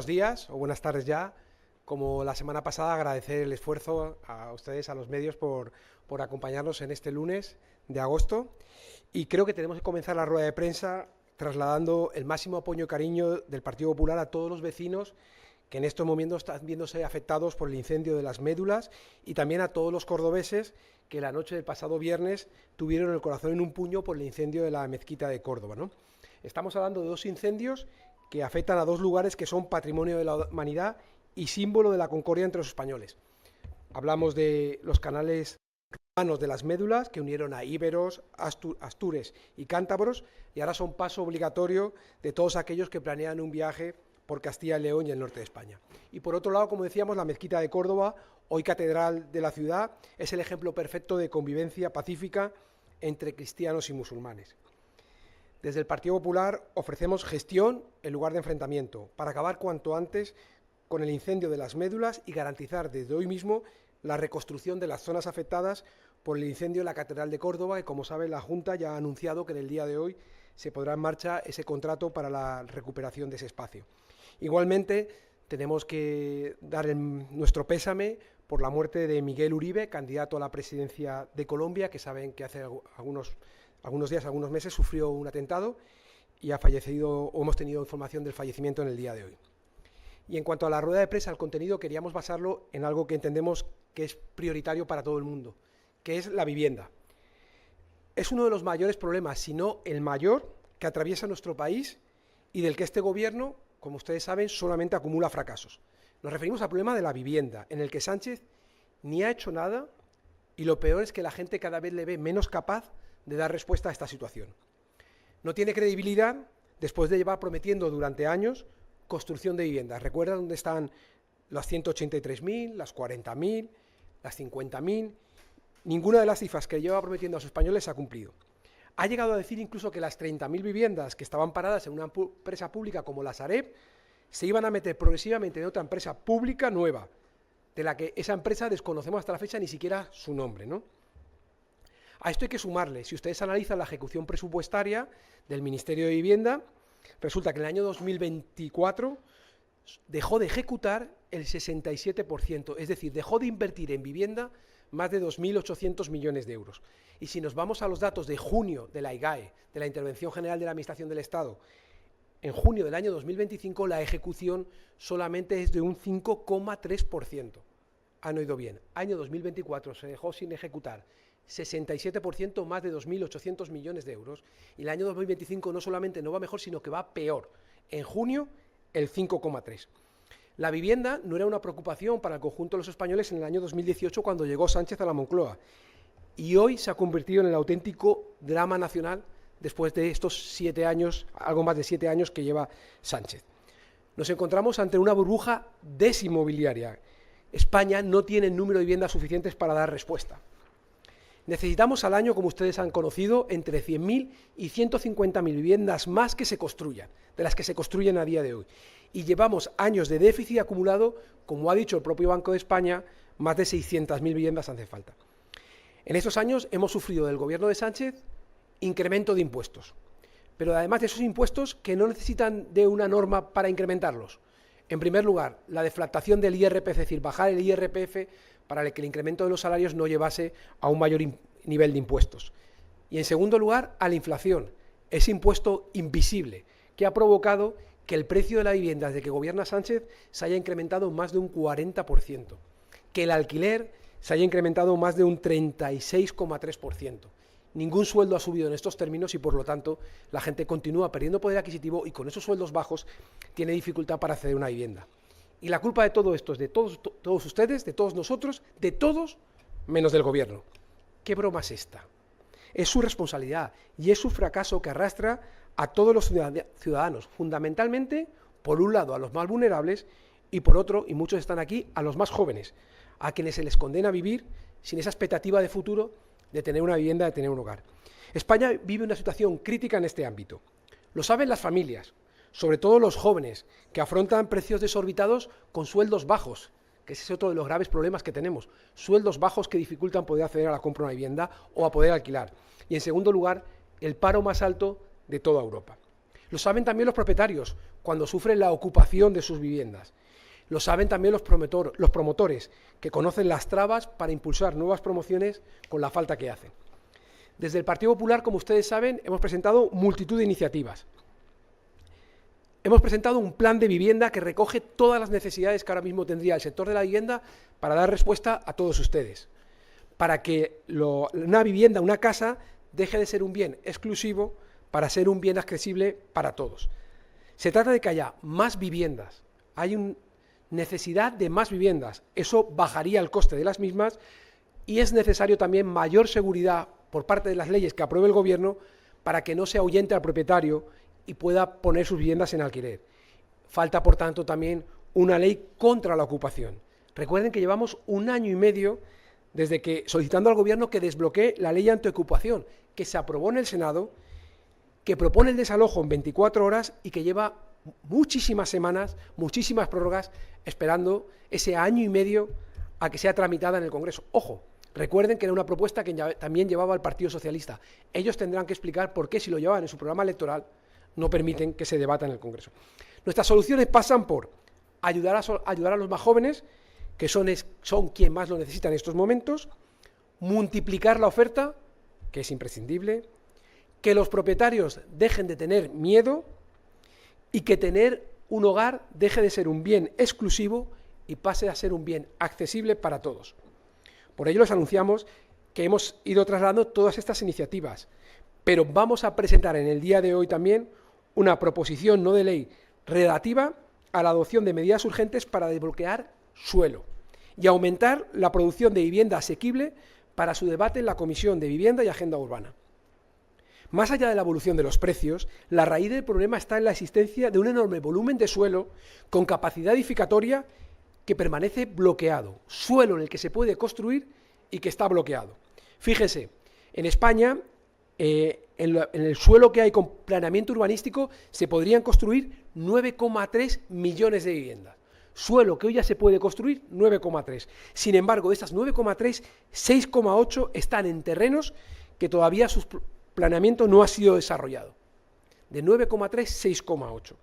buenos días o buenas tardes ya. Como la semana pasada, agradecer el esfuerzo a ustedes, a los medios, por acompañarnos en este lunes de agosto. Y creo que tenemos que comenzar la rueda de prensa trasladando el máximo apoyo y cariño del Partido Popular a todos los vecinos que en estos momentos están viéndose afectados por el incendio de las médulas, y también a todos los cordobeses que la noche del pasado viernes tuvieron el corazón en un puño por el incendio de la mezquita de Córdoba, ¿no? Estamos hablando de dos incendios que afectan a dos lugares que son patrimonio de la humanidad y símbolo de la concordia entre los españoles. Hablamos de los canales romanos de las médulas que unieron a íberos, astures y cántabros, y ahora son paso obligatorio de todos aquellos que planean un viaje por Castilla y León y el norte de España. Y por otro lado, como decíamos, la mezquita de Córdoba, hoy catedral de la ciudad, es el ejemplo perfecto de convivencia pacífica entre cristianos y musulmanes. Desde el Partido Popular ofrecemos gestión en lugar de enfrentamiento, para acabar cuanto antes con el incendio de las médulas y garantizar desde hoy mismo la reconstrucción de las zonas afectadas por el incendio de la Catedral de Córdoba, y como saben, la Junta ya ha anunciado que en el día de hoy se pondrá en marcha ese contrato para la recuperación de ese espacio. Igualmente, tenemos que dar nuestro pésame por la muerte de Miguel Uribe, candidato a la presidencia de Colombia, que saben que hace algunos meses sufrió un atentado y ha fallecido, o hemos tenido información del fallecimiento en el día de hoy. Y en cuanto a la rueda de prensa, el contenido, queríamos basarlo en algo que entendemos que es prioritario para todo el mundo, que es la vivienda. Es uno de los mayores problemas, si no el mayor, que atraviesa nuestro país y del que este gobierno, como ustedes saben, solamente acumula fracasos. Nos referimos al problema de la vivienda, en el que Sánchez ni ha hecho nada, y lo peor es que la gente cada vez le ve menos capaz de dar respuesta a esta situación. No tiene credibilidad después de llevar prometiendo durante años construcción de viviendas. ¿Recuerdan dónde están las 183.000, las 40.000, las 50.000? Ninguna de las cifras que lleva prometiendo a los españoles se ha cumplido. Ha llegado a decir incluso que las 30.000 viviendas que estaban paradas en una empresa pública como la Sareb se iban a meter progresivamente en otra empresa pública nueva, de la que esa empresa desconocemos hasta la fecha ni siquiera su nombre, ¿no? A esto hay que sumarle, si ustedes analizan la ejecución presupuestaria del Ministerio de Vivienda, resulta que en el año 2024 dejó de ejecutar el 67%, es decir, dejó de invertir en vivienda más de 2.800 millones de euros. Y si nos vamos a los datos de junio de la IGAE, de la Intervención General de la Administración del Estado, en junio del año 2025 la ejecución solamente es de un 5,3%. Han oído bien, año 2024 se dejó sin ejecutar 67%, más de 2.800 millones de euros, y el año 2025 no solamente no va mejor, sino que va peor. En junio, el 5,3%. La vivienda no era una preocupación para el conjunto de los españoles en el año 2018, cuando llegó Sánchez a la Moncloa, y hoy se ha convertido en el auténtico drama nacional después de estos 7 años, algo más de 7 años que lleva Sánchez. Nos encontramos ante una burbuja desinmobiliaria. España no tiene el número de viviendas suficientes para dar respuesta. Necesitamos al año, como ustedes han conocido, entre 100.000 y 150.000 viviendas más que se construyan, de las que se construyen a día de hoy. Y llevamos años de déficit acumulado, como ha dicho el propio Banco de España, más de 600.000 viviendas hace falta. En estos años hemos sufrido del gobierno de Sánchez incremento de impuestos, pero además de esos impuestos que no necesitan de una norma para incrementarlos. En primer lugar, la deflactación del IRPF, es decir, bajar el IRPF para que el incremento de los salarios no llevase a un mayor nivel de impuestos. Y en segundo lugar, a la inflación, ese impuesto invisible que ha provocado que el precio de la vivienda desde que gobierna Sánchez se haya incrementado más de un 40%, que el alquiler se haya incrementado más de un 36,3%. Ningún sueldo ha subido en estos términos y, por lo tanto, la gente continúa perdiendo poder adquisitivo y con esos sueldos bajos tiene dificultad para acceder a una vivienda. Y la culpa de todo esto es de todos ustedes, de todos nosotros, de todos menos del gobierno. ¿Qué broma es esta? Es su responsabilidad y es su fracaso que arrastra a todos los ciudadanos, fundamentalmente, por un lado, a los más vulnerables y por otro, y muchos están aquí, a los más jóvenes, a quienes se les condena a vivir sin esa expectativa de futuro de tener una vivienda, de tener un hogar. España vive una situación crítica en este ámbito. Lo saben las familias, sobre todo los jóvenes, que afrontan precios desorbitados con sueldos bajos, que ese es otro de los graves problemas que tenemos, sueldos bajos que dificultan poder acceder a la compra de una vivienda o a poder alquilar. Y en segundo lugar, el paro más alto de toda Europa. Lo saben también los propietarios cuando sufren la ocupación de sus viviendas. Lo saben también los promotores, que conocen las trabas para impulsar nuevas promociones con la falta que hacen. Desde el Partido Popular, como ustedes saben, hemos presentado multitud de iniciativas. Hemos presentado un plan de vivienda que recoge todas las necesidades que ahora mismo tendría el sector de la vivienda para dar respuesta a todos ustedes. Para que una vivienda, una casa, deje de ser un bien exclusivo para ser un bien accesible para todos. Se trata de que haya más viviendas. Hay una necesidad de más viviendas. Eso bajaría el coste de las mismas y es necesario también mayor seguridad por parte de las leyes que apruebe el Gobierno para que no se ahuyente al propietario y pueda poner sus viviendas en alquiler. Falta, por tanto, también una ley contra la ocupación. Recuerden que llevamos 1 año y medio desde que solicitando al Gobierno que desbloquee la ley antiocupación, que se aprobó en el Senado, que propone el desalojo en 24 horas y que lleva muchísimas semanas, muchísimas prórrogas, esperando ese 1 año y medio a que sea tramitada en el Congreso. Ojo, recuerden que era una propuesta que también llevaba el Partido Socialista. Ellos tendrán que explicar por qué, si lo llevaban en su programa electoral, no permiten que se debata en el Congreso. Nuestras soluciones pasan por ayudar a los más jóvenes, que son quien más lo necesita en estos momentos, multiplicar la oferta, que es imprescindible, que los propietarios dejen de tener miedo y que tener un hogar deje de ser un bien exclusivo y pase a ser un bien accesible para todos. Por ello les anunciamos que hemos ido trasladando todas estas iniciativas, pero vamos a presentar en el día de hoy también una proposición no de ley relativa a la adopción de medidas urgentes para desbloquear suelo y aumentar la producción de vivienda asequible para su debate en la Comisión de Vivienda y Agenda Urbana. Más allá de la evolución de los precios, la raíz del problema está en la existencia de un enorme volumen de suelo con capacidad edificatoria que permanece bloqueado, suelo en el que se puede construir y que está bloqueado. Fíjese, en España, en el suelo que hay con planeamiento urbanístico se podrían construir 9,3 millones de viviendas. Suelo que hoy ya se puede construir, 9,3. Sin embargo, de esas 9,3, 6,8 están en terrenos que todavía su planeamiento no ha sido desarrollado. De 9,3, 6,8.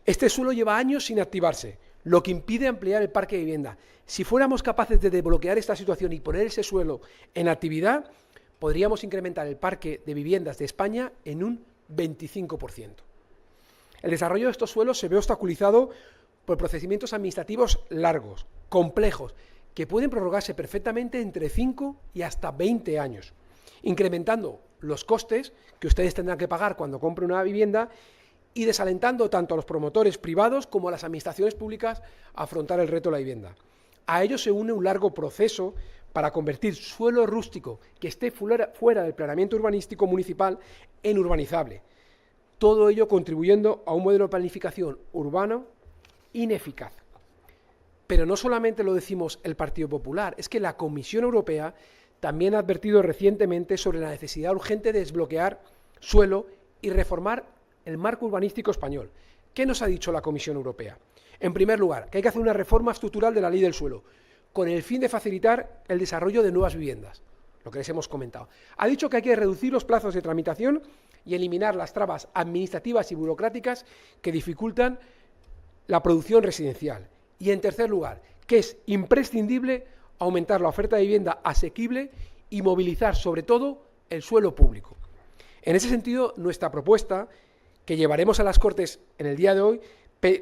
Este suelo lleva años sin activarse, lo que impide ampliar el parque de vivienda. Si fuéramos capaces de desbloquear esta situación y poner ese suelo en actividad, podríamos incrementar el parque de viviendas de España en un 25%. El desarrollo de estos suelos se ve obstaculizado por procedimientos administrativos largos, complejos, que pueden prorrogarse perfectamente entre 5 y hasta 20 años, incrementando los costes que ustedes tendrán que pagar cuando compren una vivienda y desalentando tanto a los promotores privados como a las administraciones públicas a afrontar el reto de la vivienda. A ello se une un largo proceso para convertir suelo rústico que esté fuera del planeamiento urbanístico municipal en urbanizable. Todo ello contribuyendo a un modelo de planificación urbano ineficaz. Pero no solamente lo decimos el Partido Popular, es que la Comisión Europea también ha advertido recientemente sobre la necesidad urgente de desbloquear suelo y reformar el marco urbanístico español. ¿Qué nos ha dicho la Comisión Europea? En primer lugar, que hay que hacer una reforma estructural de la ley del suelo, con el fin de facilitar el desarrollo de nuevas viviendas, lo que les hemos comentado. Ha dicho que hay que reducir los plazos de tramitación y eliminar las trabas administrativas y burocráticas que dificultan la producción residencial. Y en tercer lugar, que es imprescindible aumentar la oferta de vivienda asequible y movilizar sobre todo el suelo público. En ese sentido, nuestra propuesta, que llevaremos a las Cortes en el día de hoy,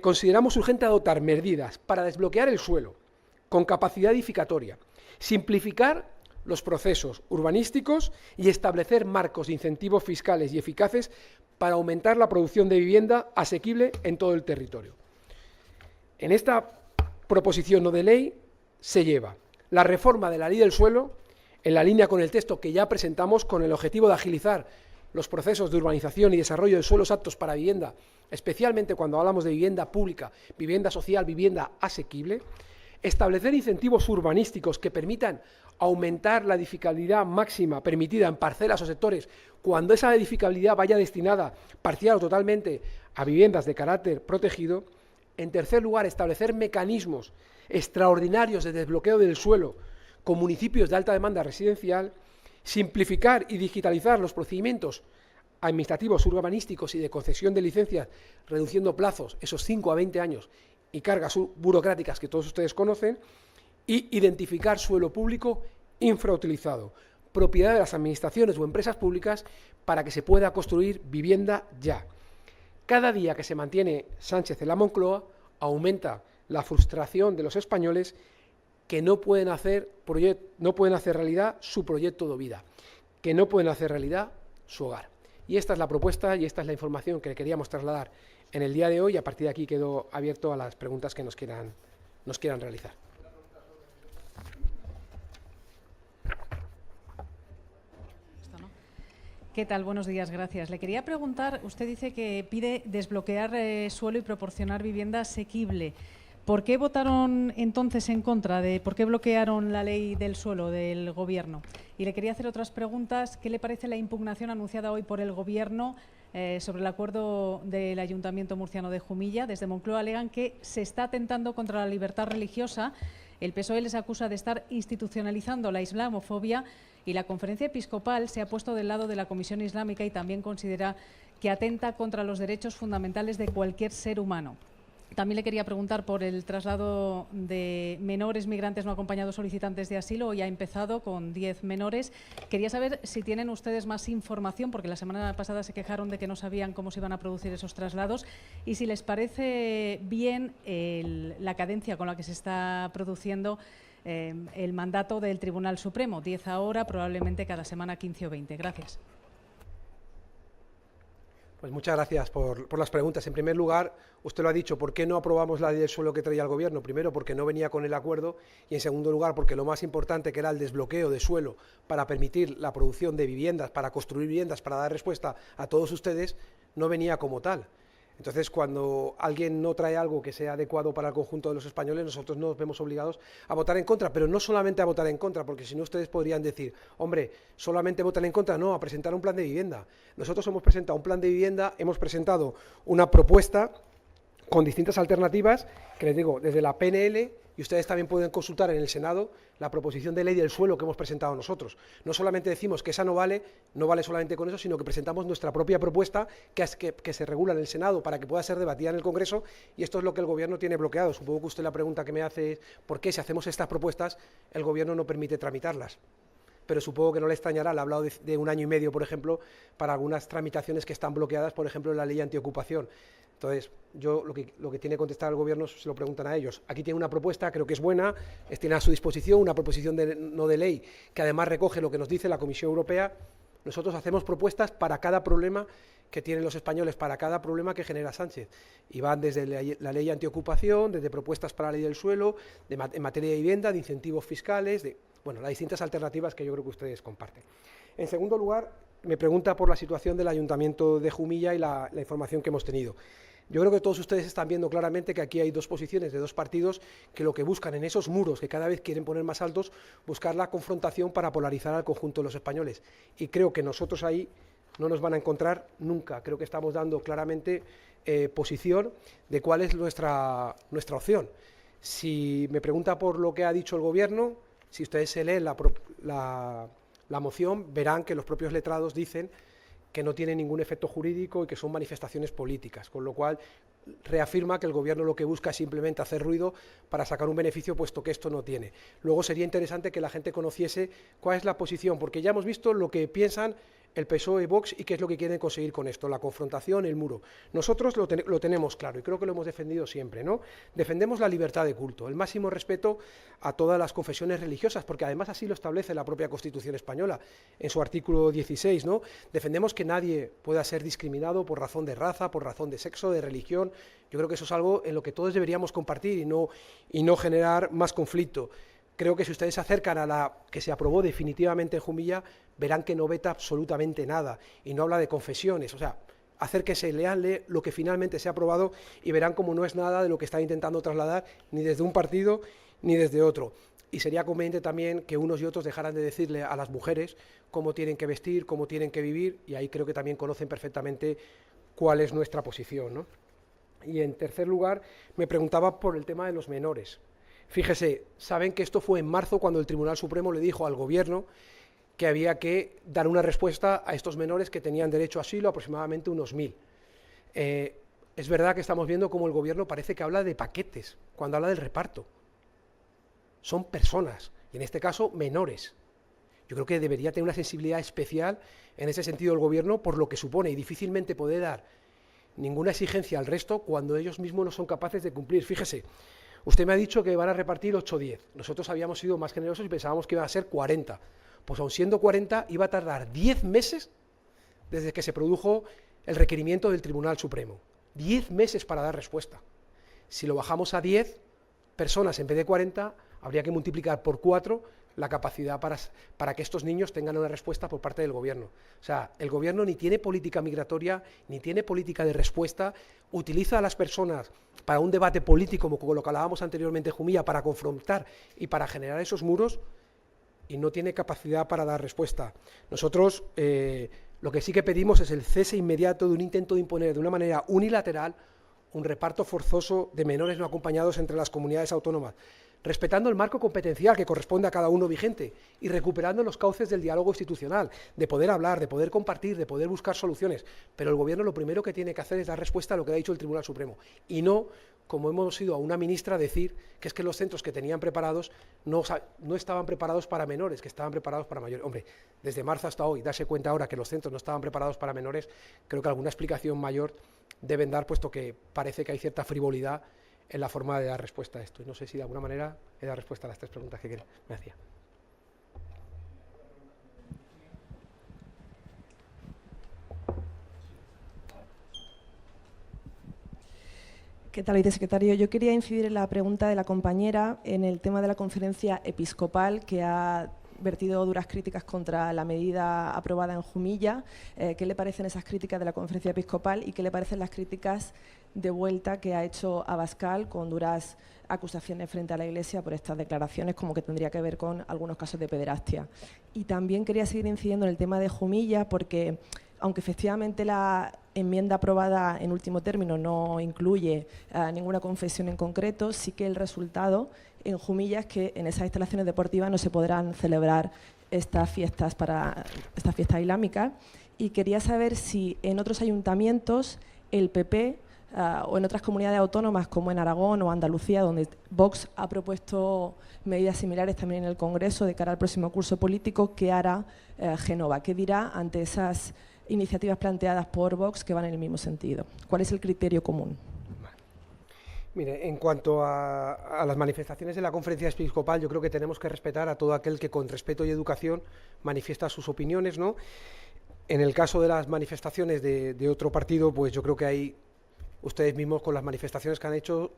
consideramos urgente adoptar medidas para desbloquear el suelo con capacidad edificatoria, simplificar los procesos urbanísticos y establecer marcos de incentivos fiscales y eficaces para aumentar la producción de vivienda asequible en todo el territorio. En esta proposición no de ley se lleva la reforma de la ley del suelo en la línea con el texto que ya presentamos con el objetivo de agilizar los procesos de urbanización y desarrollo de suelos aptos para vivienda, especialmente cuando hablamos de vivienda pública, vivienda social, vivienda asequible, establecer incentivos urbanísticos que permitan aumentar la edificabilidad máxima permitida en parcelas o sectores cuando esa edificabilidad vaya destinada parcial o totalmente a viviendas de carácter protegido. En tercer lugar, establecer mecanismos extraordinarios de desbloqueo del suelo con municipios de alta demanda residencial, simplificar y digitalizar los procedimientos administrativos, urbanísticos y de concesión de licencias, reduciendo plazos, esos 5 a 20 años, y cargas burocráticas que todos ustedes conocen, y identificar suelo público infrautilizado, propiedad de las administraciones o empresas públicas, para que se pueda construir vivienda ya. Cada día que se mantiene Sánchez en la Moncloa, aumenta la frustración de los españoles que no pueden hacer realidad su proyecto de vida, que no pueden hacer realidad su hogar. Y esta es la propuesta y esta es la información que queríamos trasladar en el día de hoy, y a partir de aquí quedo abierto a las preguntas que nos quieran realizar. ¿Qué tal? Buenos días, gracias. Le quería preguntar, usted dice que pide desbloquear suelo y proporcionar vivienda asequible. ¿Por qué votaron entonces en contra? ¿Por qué bloquearon la ley del suelo del Gobierno? Y le quería hacer otras preguntas. ¿Qué le parece la impugnación anunciada hoy por el Gobierno sobre el acuerdo del Ayuntamiento murciano de Jumilla? Desde Moncloa alegan que se está atentando contra la libertad religiosa. El PSOE les acusa de estar institucionalizando la islamofobia, y la Conferencia Episcopal se ha puesto del lado de la Comisión Islámica y también considera que atenta contra los derechos fundamentales de cualquier ser humano. También le quería preguntar por el traslado de menores migrantes no acompañados solicitantes de asilo. Hoy ha empezado con 10 menores. Quería saber si tienen ustedes más información, porque la semana pasada se quejaron de que no sabían cómo se iban a producir esos traslados, y si les parece bien la cadencia con la que se está produciendo el mandato del Tribunal Supremo, 10 ahora, probablemente cada semana 15 o 20. Gracias. Pues muchas gracias por las preguntas. En primer lugar, usted lo ha dicho, ¿por qué no aprobamos la ley del suelo que traía el Gobierno? Primero, porque no venía con el acuerdo, y en segundo lugar, porque lo más importante, que era el desbloqueo de suelo para permitir la producción de viviendas, para construir viviendas, para dar respuesta a todos ustedes, no venía como tal. Entonces, cuando alguien no trae algo que sea adecuado para el conjunto de los españoles, nosotros nos vemos obligados a votar en contra, pero no solamente a votar en contra, porque si no ustedes podrían decir, hombre, solamente votan en contra, no, a presentar un plan de vivienda. Nosotros hemos presentado un plan de vivienda, hemos presentado una propuesta con distintas alternativas, que les digo, desde la PNL, y ustedes también pueden consultar en el Senado la proposición de ley del suelo que hemos presentado nosotros. No solamente decimos que esa no vale solamente con eso, sino que presentamos nuestra propia propuesta que se regula en el Senado para que pueda ser debatida en el Congreso, y esto es lo que el Gobierno tiene bloqueado. Supongo que usted la pregunta que me hace es ¿por qué si hacemos estas propuestas el Gobierno no permite tramitarlas? Pero supongo que no le extrañará, le he hablado de 1 año y medio, por ejemplo, para algunas tramitaciones que están bloqueadas, por ejemplo, en la ley antiocupación. Entonces, yo lo que tiene que contestar el Gobierno se lo preguntan a ellos. Aquí tiene una propuesta, creo que es buena, tiene a su disposición una proposición no de ley, que además recoge lo que nos dice la Comisión Europea. Nosotros hacemos propuestas para cada problema que tienen los españoles, para cada problema que genera Sánchez. Y van desde la ley antiocupación, desde propuestas para la ley del suelo, en materia de vivienda, de incentivos fiscales, las distintas alternativas que yo creo que ustedes comparten. En segundo lugar, me pregunta por la situación del Ayuntamiento de Jumilla y la información que hemos tenido. Yo creo que todos ustedes están viendo claramente que aquí hay dos posiciones de dos partidos que lo que buscan en esos muros que cada vez quieren poner más altos, buscar la confrontación para polarizar al conjunto de los españoles. Y creo que nosotros ahí no nos van a encontrar nunca. Creo que estamos dando claramente posición de cuál es nuestra opción. Si me pregunta por lo que ha dicho el Gobierno, si ustedes se leen la moción, verán que los propios letrados dicen que no tiene ningún efecto jurídico y que son manifestaciones políticas, con lo cual reafirma que el Gobierno lo que busca es simplemente hacer ruido para sacar un beneficio, puesto que esto no tiene. Luego sería interesante que la gente conociese cuál es la posición, porque ya hemos visto lo que piensan el PSOE y Vox y qué es lo que quieren conseguir con esto, la confrontación, el muro. Nosotros lo tenemos claro y creo que lo hemos defendido siempre, ¿no? Defendemos la libertad de culto, el máximo respeto a todas las confesiones religiosas, porque además así lo establece la propia Constitución española en su artículo 16, ¿no? Defendemos que nadie pueda ser discriminado por razón de raza, por razón de sexo, de religión. Yo creo que eso es algo en lo que todos deberíamos compartir y no generar más conflicto. Creo que si ustedes se acercan a la que se aprobó definitivamente en Jumilla, verán que no veta absolutamente nada y no habla de confesiones. O sea, acérquense, leanle lo que finalmente se ha aprobado y verán cómo no es nada de lo que está intentando trasladar ni desde un partido ni desde otro. Y sería conveniente también que unos y otros dejaran de decirle a las mujeres cómo tienen que vestir, cómo tienen que vivir, y ahí creo que también conocen perfectamente cuál es nuestra posición, ¿no? Y en tercer lugar, me preguntaba por el tema de los menores. Fíjese, saben que esto fue en marzo cuando el Tribunal Supremo le dijo al Gobierno que había que dar una respuesta a estos menores que tenían derecho a asilo, aproximadamente unos 1000. Es verdad que estamos viendo cómo el gobierno parece que habla de paquetes cuando habla del reparto. Son personas, y en este caso menores. Yo creo que debería tener una sensibilidad especial en ese sentido el gobierno por lo que supone, y difícilmente puede dar ninguna exigencia al resto cuando ellos mismos no son capaces de cumplir. Fíjese, usted me ha dicho que van a repartir 8 o 10. Nosotros habíamos sido más generosos y pensábamos que iban a ser 40. Pues aun siendo 40, iba a tardar 10 meses desde que se produjo el requerimiento del Tribunal Supremo. 10 meses para dar respuesta. Si lo bajamos a 10 personas en vez de 40, habría que multiplicar por 4 la capacidad para que estos niños tengan una respuesta por parte del gobierno. O sea, el gobierno ni tiene política migratoria, ni tiene política de respuesta, utiliza a las personas para un debate político, como lo que hablábamos anteriormente, Jumilla, para confrontar y para generar esos muros, y no tiene capacidad para dar respuesta. Nosotros lo que sí que pedimos es el cese inmediato de un intento de imponer de una manera unilateral un reparto forzoso de menores no acompañados entre las comunidades autónomas, respetando el marco competencial que corresponde a cada uno vigente y recuperando los cauces del diálogo institucional, de poder hablar, de poder compartir, de poder buscar soluciones. Pero el gobierno lo primero que tiene que hacer es dar respuesta a lo que ha dicho el Tribunal Supremo y no, como hemos oído a una ministra decir, que es que los centros que tenían preparados no estaban preparados para menores, que estaban preparados para mayores. Hombre, desde marzo hasta hoy, darse cuenta ahora que los centros no estaban preparados para menores, creo que alguna explicación mayor deben dar, puesto que parece que hay cierta frivolidad en la forma de dar respuesta a esto. Y no sé si de alguna manera he dado respuesta a las 3 preguntas que me hacía. ¿Qué tal, vicesecretario? Yo quería incidir en la pregunta de la compañera en el tema de la conferencia episcopal, que ha vertido duras críticas contra la medida aprobada en Jumilla. ¿Qué le parecen esas críticas de la conferencia episcopal y qué le parecen las críticas de vuelta que ha hecho Abascal con duras acusaciones frente a la Iglesia por estas declaraciones, como que tendría que ver con algunos casos de pederastia? Y también quería seguir incidiendo en el tema de Jumilla, porque aunque efectivamente la enmienda aprobada en último término no incluye ninguna confesión en concreto, sí que el resultado en Jumilla es que en esas instalaciones deportivas no se podrán celebrar estas fiestas islámicas. Y quería saber si en otros ayuntamientos el PP o en otras comunidades autónomas como en Aragón o Andalucía, donde Vox ha propuesto medidas similares también en el Congreso de cara al próximo curso político, ¿qué hará Génova? ¿Qué dirá ante esas iniciativas planteadas por Vox que van en el mismo sentido? ¿Cuál es el criterio común? Mire, en cuanto a las manifestaciones de la conferencia episcopal, yo creo que tenemos que respetar a todo aquel que con respeto y educación manifiesta sus opiniones, ¿no? En el caso de las manifestaciones de otro partido, pues yo creo que hay, ustedes mismos con las manifestaciones que han hecho,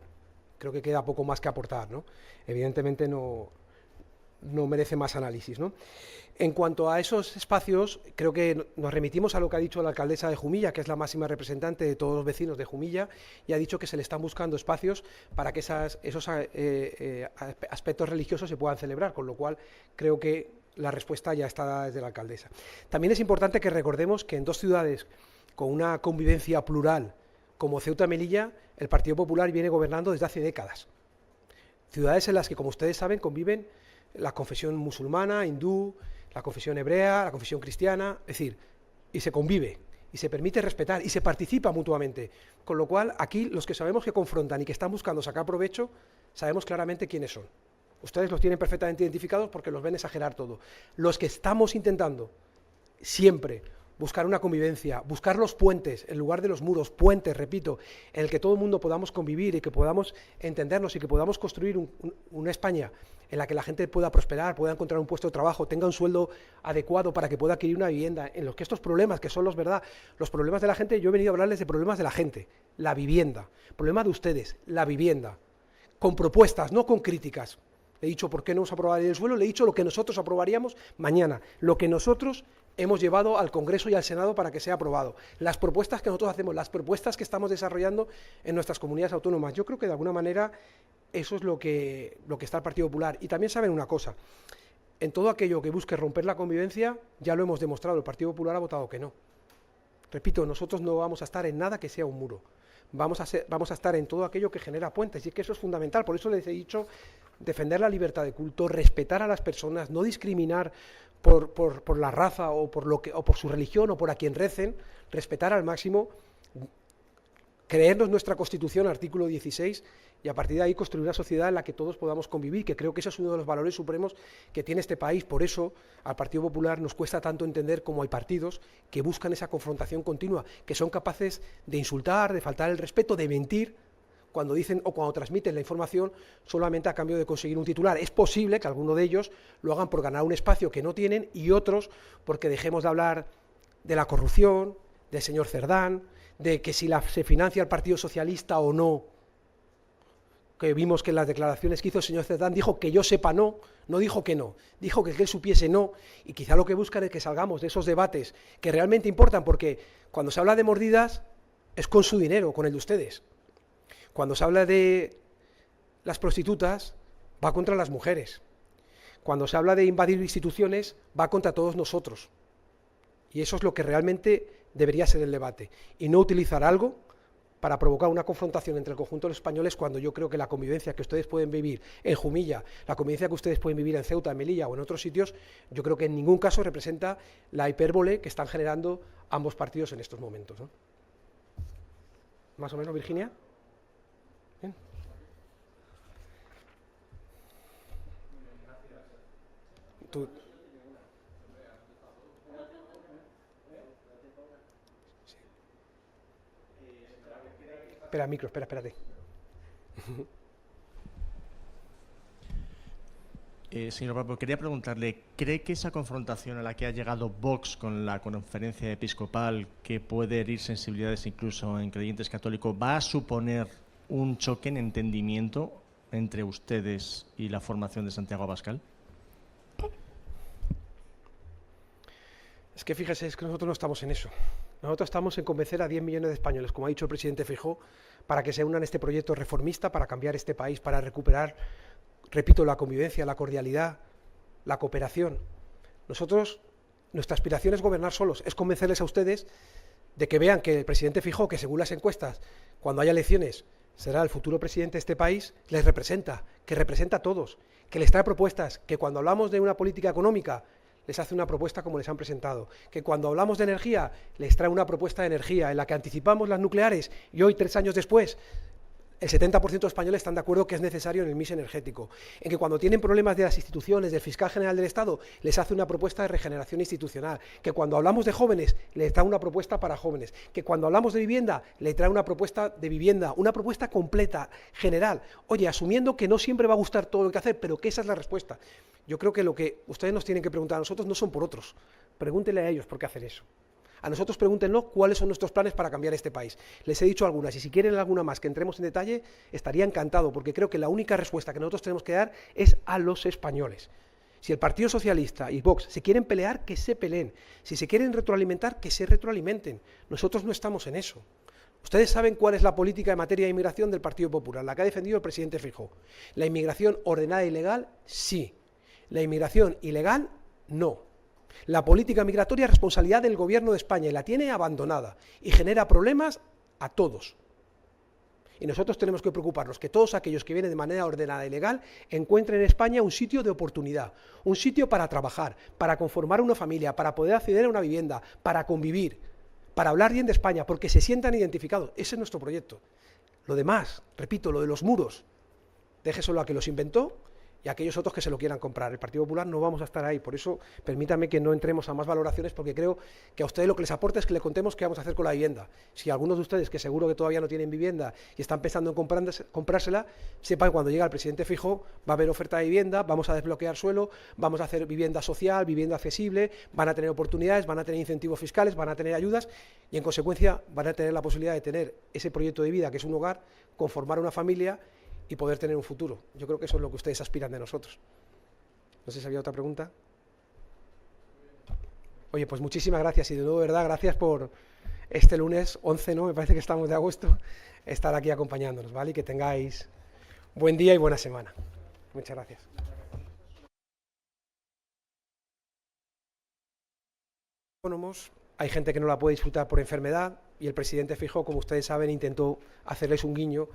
creo que queda poco más que aportar, ¿no? Evidentemente no merece más análisis, ¿no? En cuanto a esos espacios, creo que nos remitimos a lo que ha dicho la alcaldesa de Jumilla, que es la máxima representante de todos los vecinos de Jumilla, y ha dicho que se le están buscando espacios para que esos aspectos religiosos se puedan celebrar, con lo cual creo que la respuesta ya está desde la alcaldesa. También es importante que recordemos que en dos ciudades con una convivencia plural como Ceuta y Melilla, el Partido Popular viene gobernando desde hace décadas. Ciudades en las que, como ustedes saben, conviven la confesión musulmana, hindú, la confesión hebrea, la confesión cristiana, es decir, y se convive, y se permite respetar, y se participa mutuamente. Con lo cual, aquí los que sabemos que confrontan y que están buscando sacar provecho, sabemos claramente quiénes son. Ustedes los tienen perfectamente identificados porque los ven exagerar todo. Los que estamos intentando siempre buscar una convivencia, buscar los puentes en lugar de los muros, puentes, repito, en el que todo el mundo podamos convivir y que podamos entendernos y que podamos construir una España en la que la gente pueda prosperar, pueda encontrar un puesto de trabajo, tenga un sueldo adecuado para que pueda adquirir una vivienda, en los que estos problemas, que son los problemas de la gente, yo he venido a hablarles de problemas de la gente, la vivienda, problema de ustedes, la vivienda, con propuestas, no con críticas. Le he dicho por qué no vamos a aprobar el suelo, le he dicho lo que nosotros aprobaríamos mañana, lo que nosotros hemos llevado al Congreso y al Senado para que sea aprobado, las propuestas que nosotros hacemos, las propuestas que estamos desarrollando en nuestras comunidades autónomas. Yo creo que de alguna manera eso es lo que está el Partido Popular. Y también saben una cosa, en todo aquello que busque romper la convivencia, ya lo hemos demostrado, el Partido Popular ha votado que no. Repito, nosotros no vamos a estar en nada que sea un muro, vamos a estar en todo aquello que genera puentes, y es que eso es fundamental. Por eso les he dicho defender la libertad de culto, respetar a las personas, no discriminar por la raza o por su religión o por a quien recen, respetar al máximo, creernos nuestra Constitución, artículo 16, y a partir de ahí construir una sociedad en la que todos podamos convivir, que creo que ese es uno de los valores supremos que tiene este país. Por eso al Partido Popular nos cuesta tanto entender cómo hay partidos que buscan esa confrontación continua, que son capaces de insultar, de faltar el respeto, de mentir cuando dicen o cuando transmiten la información solamente a cambio de conseguir un titular. Es posible que alguno de ellos lo hagan por ganar un espacio que no tienen y otros porque dejemos de hablar de la corrupción, del señor Cerdán, de que si se financia el Partido Socialista o no, que vimos que en las declaraciones que hizo el señor Cerdán dijo que yo sepa no dijo que no, dijo que él supiese no, y quizá lo que buscan es que salgamos de esos debates que realmente importan, porque cuando se habla de mordidas es con su dinero, con el de ustedes. Cuando se habla de las prostitutas va contra las mujeres. Cuando se habla de invadir instituciones va contra todos nosotros. Y eso es lo que realmente debería ser el debate, y no utilizar algo para provocar una confrontación entre el conjunto de los españoles, cuando yo creo que la convivencia que ustedes pueden vivir en Jumilla, la convivencia que ustedes pueden vivir en Ceuta, en Melilla o en otros sitios, yo creo que en ningún caso representa la hipérbole que están generando ambos partidos en estos momentos, ¿no? ¿Más o menos, Virginia? ¿Bien? Tú. Espera, micro, espérate. Señor Papo, quería preguntarle, ¿cree que esa confrontación a la que ha llegado Vox con la conferencia episcopal, que puede herir sensibilidades incluso en creyentes católicos, va a suponer un choque en entendimiento entre ustedes y la formación de Santiago Abascal? Es que fíjese, es que nosotros no estamos en eso. Nosotros estamos en convencer a 10 millones de españoles, como ha dicho el presidente Feijóo, para que se unan a este proyecto reformista, para cambiar este país, para recuperar, repito, la convivencia, la cordialidad, la cooperación. Nosotros, nuestra aspiración es gobernar solos, es convencerles a ustedes de que vean que el presidente Feijóo, que según las encuestas, cuando haya elecciones, será el futuro presidente de este país, les representa, que representa a todos, que les trae propuestas, que cuando hablamos de una política económica, les hace una propuesta como les han presentado, que cuando hablamos de energía, les trae una propuesta de energía en la que anticipamos las nucleares y hoy, 3 años después, el 70% de españoles están de acuerdo que es necesario en el mix energético, en que cuando tienen problemas de las instituciones, del fiscal general del Estado, les hace una propuesta de regeneración institucional, que cuando hablamos de jóvenes, les trae una propuesta para jóvenes, que cuando hablamos de vivienda, les trae una propuesta de vivienda, una propuesta completa, general, oye, asumiendo que no siempre va a gustar todo lo que hacer, pero que esa es la respuesta. Yo creo que lo que ustedes nos tienen que preguntar a nosotros no son por otros, pregúntenle a ellos por qué hacer eso. A nosotros pregúntenos cuáles son nuestros planes para cambiar este país. Les he dicho algunas, y si quieren alguna más que entremos en detalle, estaría encantado, porque creo que la única respuesta que nosotros tenemos que dar es a los españoles. Si el Partido Socialista y Vox se quieren pelear, que se peleen. Si se quieren retroalimentar, que se retroalimenten. Nosotros no estamos en eso. Ustedes saben cuál es la política en materia de inmigración del Partido Popular, la que ha defendido el presidente Feijóo. La inmigración ordenada y legal, sí. La inmigración ilegal, no. La política migratoria es responsabilidad del Gobierno de España y la tiene abandonada y genera problemas a todos. Y nosotros tenemos que preocuparnos que todos aquellos que vienen de manera ordenada y legal encuentren en España un sitio de oportunidad, un sitio para trabajar, para conformar una familia, para poder acceder a una vivienda, para convivir, para hablar bien de España, porque se sientan identificados. Ese es nuestro proyecto. Lo demás, repito, lo de los muros, déjeselo a que los inventó y a aquellos otros que se lo quieran comprar. El Partido Popular no vamos a estar ahí, por eso permítanme que no entremos a más valoraciones, porque creo que a ustedes lo que les aporta es que le contemos qué vamos a hacer con la vivienda. Si algunos de ustedes, que seguro que todavía no tienen vivienda y están pensando en comprársela, sepan que cuando llega el presidente Feijóo va a haber oferta de vivienda, vamos a desbloquear suelo, vamos a hacer vivienda social, vivienda accesible, van a tener oportunidades, van a tener incentivos fiscales, van a tener ayudas y en consecuencia van a tener la posibilidad de tener ese proyecto de vida que es un hogar, conformar una familia y poder tener un futuro. Yo creo que eso es lo que ustedes aspiran de nosotros. No sé si había otra pregunta. Oye, pues muchísimas gracias y de nuevo, de verdad, gracias por este lunes 11, ¿no? Me parece que estamos de agosto, estar aquí acompañándonos, ¿vale? Y que tengáis buen día y buena semana. Muchas gracias. Autónomos, hay gente que no la puede disfrutar por enfermedad y el presidente Feijóo, como ustedes saben, intentó hacerles un guiño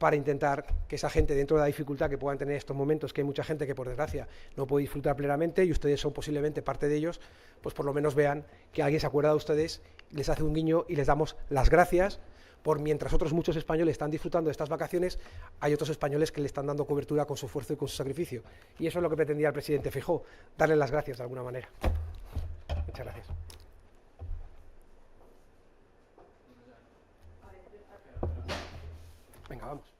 para intentar que esa gente, dentro de la dificultad que puedan tener estos momentos, que hay mucha gente que por desgracia no puede disfrutar plenamente y ustedes son posiblemente parte de ellos, pues por lo menos vean que alguien se acuerda de ustedes, les hace un guiño y les damos las gracias por mientras otros muchos españoles están disfrutando de estas vacaciones, hay otros españoles que le están dando cobertura con su esfuerzo y con su sacrificio. Y eso es lo que pretendía el presidente Feijóo, darle las gracias de alguna manera. Muchas gracias. Venga, vamos.